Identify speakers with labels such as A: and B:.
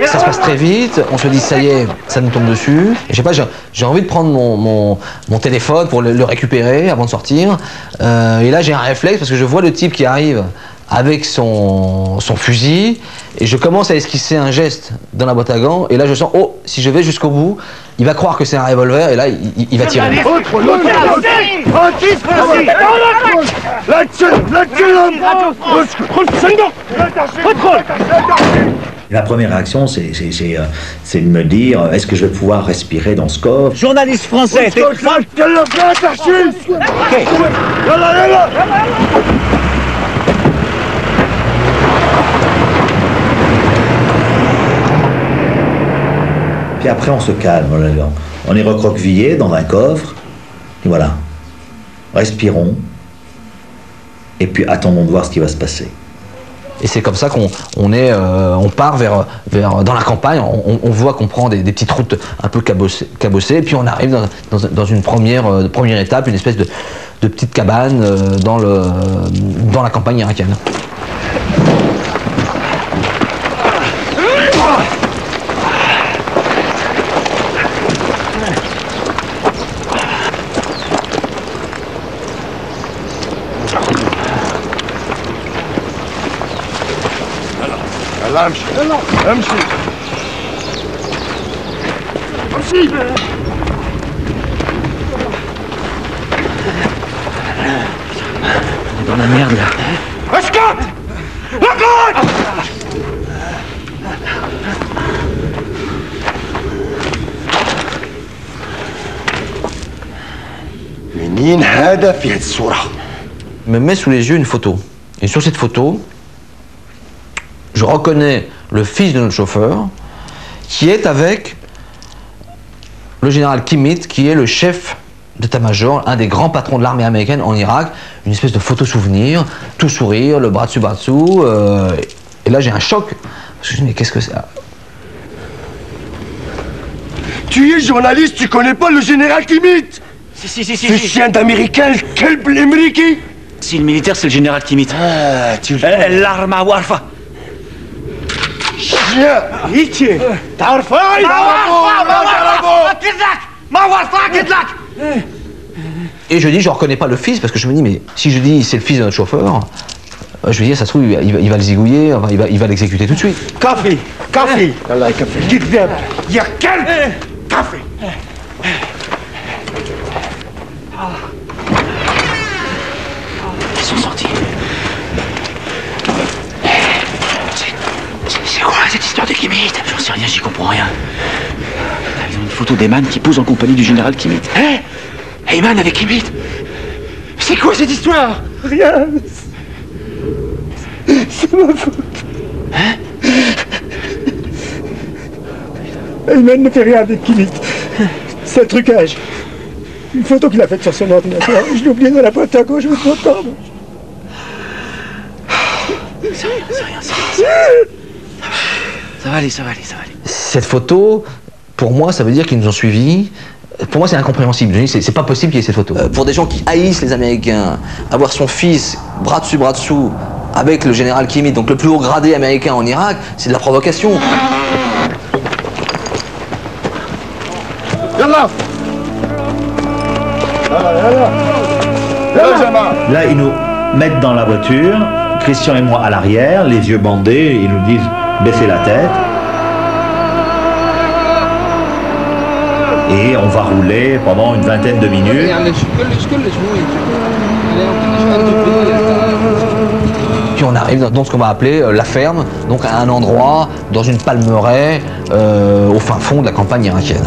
A: Ça se passe très vite, on se dit ça y est, ça nous tombe dessus. Et je sais pas, j'ai envie de prendre mon téléphone pour le récupérer avant de sortir. Et là j'ai un réflexe parce que je vois le type qui arrive avec son fusil et je commence à esquisser un geste dans la boîte à gants et là je sens, oh, si je vais jusqu'au bout, il va croire que c'est un revolver et là il va tirer.
B: La première réaction, c'est de me dire, est-ce que je vais pouvoir respirer dans ce coffre?
C: Journaliste français.
B: Puis après, on se calme. On est recroquevillé dans un coffre. Et voilà. Respirons. Et puis attendons de voir ce qui va se passer.
A: Et c'est comme ça on part vers dans la campagne. On voit qu'on prend des petites routes un peu cabossées. Et puis on arrive dans une première étape, une espèce de petite cabane dans la campagne irakienne.
D: امشي امشي امشي
C: Dans la merde là.
D: اسكت اسكت منين هذا في هذه الصورة؟
A: Me met sous les yeux une photo. Et sur cette photo, je reconnais le fils de notre chauffeur qui est avec le général Kimmitt, qui est le chef d'état-major, un des grands patrons de l'armée américaine en Irak. Une espèce de photo souvenir, tout sourire, le bras dessous. Et là j'ai un choc. Parce que je me dis, mais qu'est-ce que c'est?
D: Tu es journaliste, tu connais pas le général Kimmitt?
C: Si.
D: Ce chien d'américain, quel américain?
C: Si, le militaire, c'est le général Kimmitt.
D: Ah, tu
C: L'arme à Warfa.
D: chien! هيك تعرفها؟ ما ورفع كدلك!
A: Et je dis, je reconnais pas le fils, parce que je me dis, mais si je dis c'est le fils de notre chauffeur, je veux dire, ça se trouve, il va le zigouiller, enfin, il va l'exécuter tout de suite.
D: كافي كافي الله يكفيك كذاب يا كلب كافي
C: Ils sont sortis. C'est quoi cette histoire de Kimmitt? J'en sais rien, j'y comprends rien. Ils ont une photo d'Eyman qui pose en compagnie du général Kimmitt. Hein? Eyman avec Kimmitt? C'est quoi cette histoire?
D: Rien. C'est ma faute.
C: Hein?
D: Eyman ne fait rien avec Kimmitt. C'est un trucage. Une photo qu'il a faite sur son ordinateur. Je l'ai oubliée dans la boîte à gauche, je me suis entendre.
C: C'est rien. Ça va aller.
A: Cette photo, pour moi, ça veut dire qu'ils nous ont suivis. Pour moi, c'est incompréhensible. Je dis, c'est pas possible qu'il y ait cette photo. Pour des gens qui haïssent les Américains, avoir son fils bras dessous, avec le général Kimmitt, donc le plus haut gradé américain en Irak, c'est de la provocation.
B: Là, ils nous mettent dans la voiture, Christian et moi à l'arrière, les yeux bandés, ils nous disent baissez la tête. Et on va rouler pendant une vingtaine de minutes.
A: Puis on arrive dans ce qu'on va appeler la ferme, donc à un endroit, dans une palmeraie, au fin fond de la campagne irakienne.